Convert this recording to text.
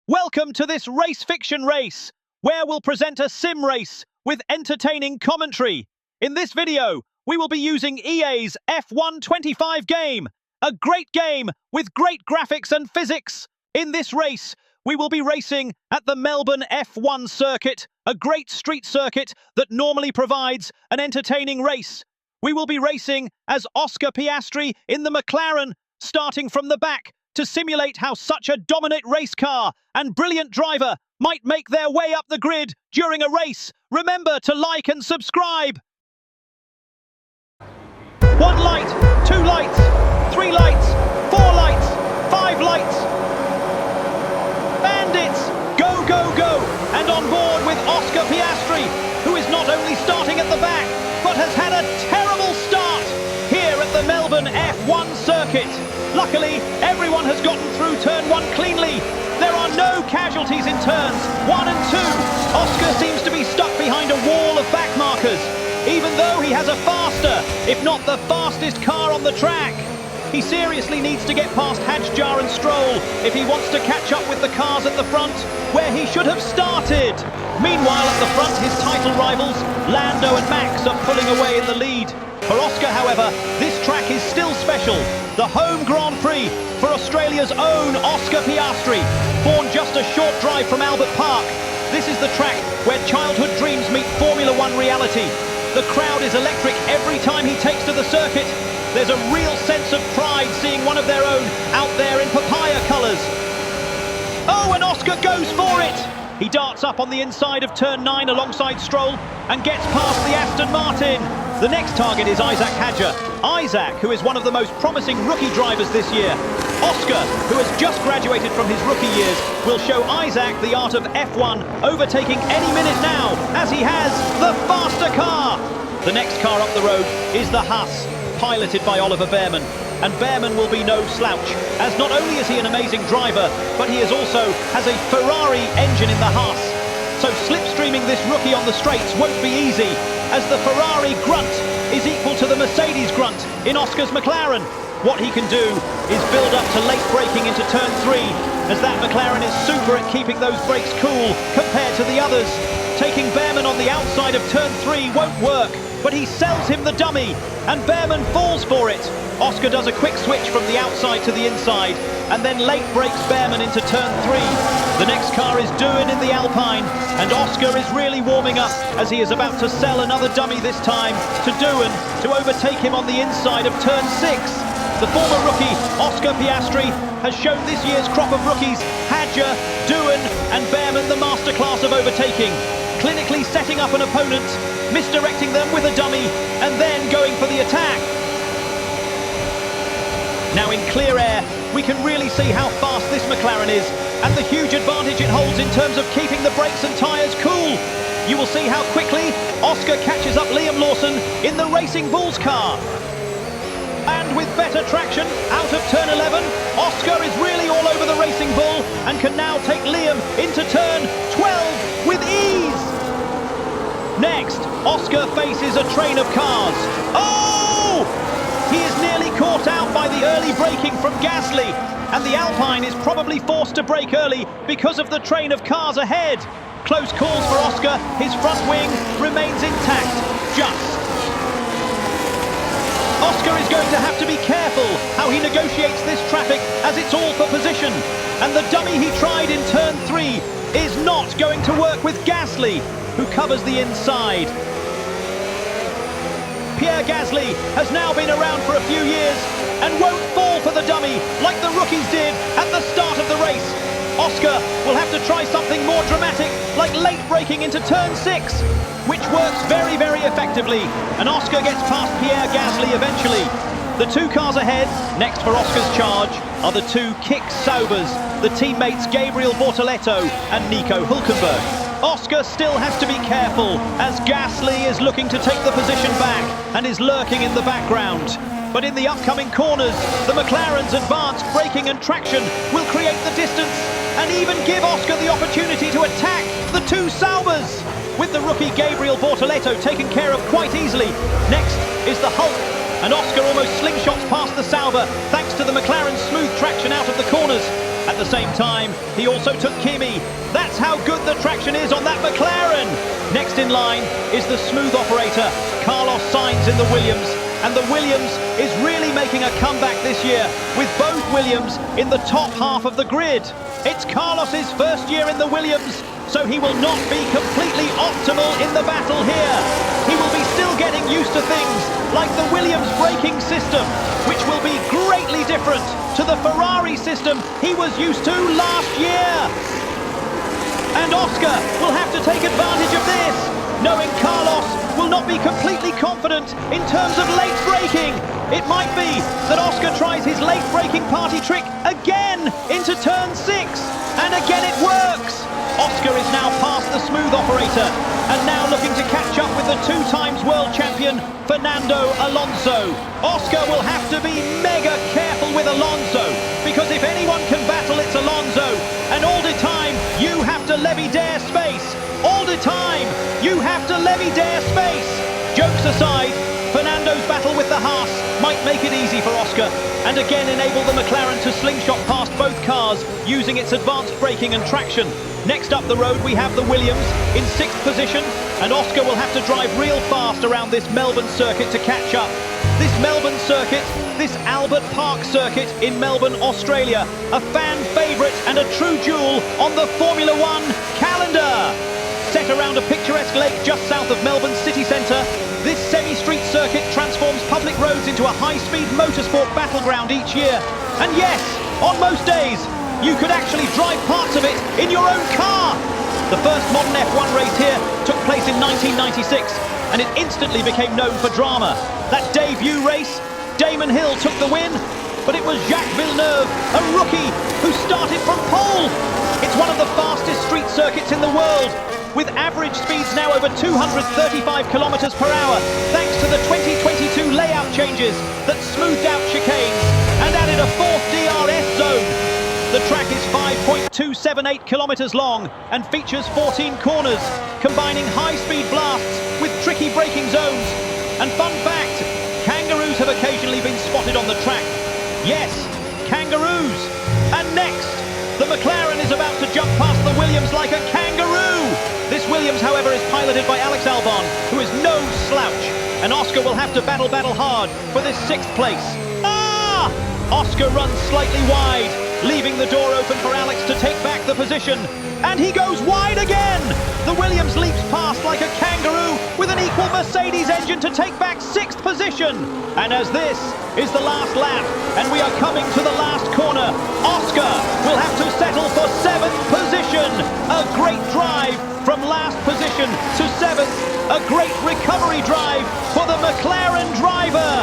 Welcome to this race fiction race, where we'll present a sim race with entertaining commentary. In this video, we will be using EA's F1 25 game, a great game with great graphics and physics. In this race, we will be racing at the Melbourne F1 circuit, a great street circuit that normally provides an entertaining race. We will be racing as Oscar Piastri in the McLaren, starting from the back, to simulate how such a dominant race car and brilliant driver might make their way up the grid during a race. Remember to like and subscribe. 1 light, 2 lights, 3 lights, 4 lights, 5 lights. Bandits, go, go, go. And on board with Oscar Piastri, who is not only starting at the back, but has had a terrible start here at the Melbourne F1 circuit. Luckily, everyone has gotten through turn 1 cleanly. There are no casualties in turns 1 and 2. Oscar seems to be stuck behind a wall of back markers, even though he has a faster, if not the fastest car on the track. He seriously needs to get past Hadjar and Stroll if he wants to catch up with the cars at the front, where he should have started. Meanwhile, at the front, his title rivals, Lando and Max, are pulling away in the lead. For Oscar, however, this track is still special. The home Grand Prix for Australia's own Oscar Piastri, born just a short drive from Albert Park. This is the track where childhood dreams meet Formula One reality. The crowd is electric every time he takes to the circuit. There's a real sense of pride seeing one of their own out there in papaya colours. Oh, and Oscar goes for it! He darts up on the inside of turn 9 alongside Stroll and gets past the Aston Martin. The next target is Isaac Hadjar. Isaac, who is one of the most promising rookie drivers this year. Oscar, who has just graduated from his rookie years, will show Isaac the art of F1, overtaking any minute now, as he has the faster car. The next car up the road is the Haas, piloted by Oliver Bearman. And Bearman will be no slouch, as not only is he an amazing driver, but he also has a Ferrari engine in the Haas. So slipstreaming this rookie on the straights won't be easy, as the Ferrari grunt is equal to the Mercedes grunt in Oscar's McLaren. What he can do is build up to late braking into turn 3, as that McLaren is super at keeping those brakes cool compared to the others. Taking Bearman on the outside of turn 3 won't work, but he sells him the dummy, and Bearman falls for it. Oscar does a quick switch from the outside to the inside, and then late brakes Bearman into turn 3. The next car is Doohan in the Alpine, and Oscar is really warming up as he is about to sell another dummy this time to Doohan to overtake him on the inside of turn 6. The former rookie, Oscar Piastri, has shown this year's crop of rookies, Hadjar, Doohan and Bearman, the masterclass of overtaking, clinically setting up an opponent, misdirecting them with a dummy, and then going for the attack. Now in clear air, we can really see how fast this McLaren is and the huge advantage it holds in terms of keeping the brakes and tyres cool. You will see how quickly Oscar catches up Liam Lawson in the Racing Bulls car. And with better traction out of turn 11, Oscar is really all over the Racing Bull and can now take Liam into turn 12 with ease. Next, Oscar faces a train of cars. Oh! He is nearly caught out by the early braking from Gasly, and the Alpine is probably forced to brake early because of the train of cars ahead. Close calls for Oscar, his front wing remains intact, just. Oscar is going to have to be careful how he negotiates this traffic, as it's all for position, and the dummy he tried in turn 3 is not going to work with Gasly, who covers the inside. Pierre Gasly has now been around for a few years and won't fall for the dummy like the rookies did at the start of the race. Oscar will have to try something more dramatic, like late braking into turn 6, which works very, very effectively, and Oscar gets past Pierre Gasly eventually. The two cars ahead, next for Oscar's charge, are the two Kick Saubers, the teammates Gabriel Bortoleto and Nico Hülkenberg. Oscar still has to be careful, as Gasly is looking to take the position back and is lurking in the background. But in the upcoming corners, the McLaren's advanced braking and traction will create the distance and even give Oscar the opportunity to attack the two Saubers, with the rookie Gabriel Bortoleto taken care of quite easily. Next is the Hulk, and Oscar almost slingshots past the Sauber thanks to the McLaren's smooth traction out of the corners. At At the same time, he also took Kimi. That's how good the traction is on that McLaren. Next in line is the smooth operator, Carlos Sainz in the Williams. And the Williams is really making a comeback this year, with both Williams in the top half of the grid. It's Carlos's first year in the Williams, so he will not be completely optimal in the battle here. He will be still getting used to things like the Williams braking system, which will be greatly different to the Ferrari system he was used to last year. And Oscar will have to take advantage of this, knowing Carlos will not be completely confident in terms of late braking. It might be that Oscar tries his late braking party trick again into turn 6, and again it works. Oscar is now past the smooth operator and now looking to catch up with the 2 times world champion Fernando Alonso. Oscar will have to be mega careful with Alonso, because if anyone can battle, it's Alonso. And all the time, you have to levy dare space. All the time, you have to levy dare space. Jokes aside, Fernando's battle with the Haas might make it easy for Oscar, and again enable the McLaren to slingshot past both cars using its advanced braking and traction. Next up the road we have the Williams in 6th position, and Oscar will have to drive real fast around this Melbourne circuit to catch up. This Melbourne circuit, this Albert Park circuit in Melbourne, Australia, a fan favourite and a true jewel on the Formula 1 calendar. Set around a picturesque lake just south of Melbourne city centre, this semi-street circuit transforms public roads into a high-speed motorsport battleground each year. And yes, on most days, you could actually drive parts of it in your own car. The first modern F1 race here took place in 1996, and it instantly became known for drama. That debut race, Damon Hill took the win, but it was Jacques Villeneuve, a rookie, who started from pole. It's one of the fastest street circuits in the world, with average speeds now over 235 kilometers per hour, thanks to the 2022 layout changes that smoothed out chicanes and added a 4th DRS zone. The track is 5.278 kilometers long and features 14 corners, combining high-speed blasts with tricky braking zones. And fun fact, kangaroos have occasionally been spotted on the track. Yes, kangaroos. And next, the McLaren is about to jump past the Williams like a kangaroo. This Williams, however, is piloted by Alex Albon, who is no slouch, and Oscar will have to battle hard for this 6th place. Oscar runs slightly wide, leaving the door open for Alex to take back the position. And he goes wide again! The Williams leaps past like a kangaroo with an equal Mercedes engine to take back 6th position. And as this is the last lap, and we are coming to the last corner, Oscar will have to settle for 7th position. A great drive from last position to 7th. A great recovery drive for the McLaren driver.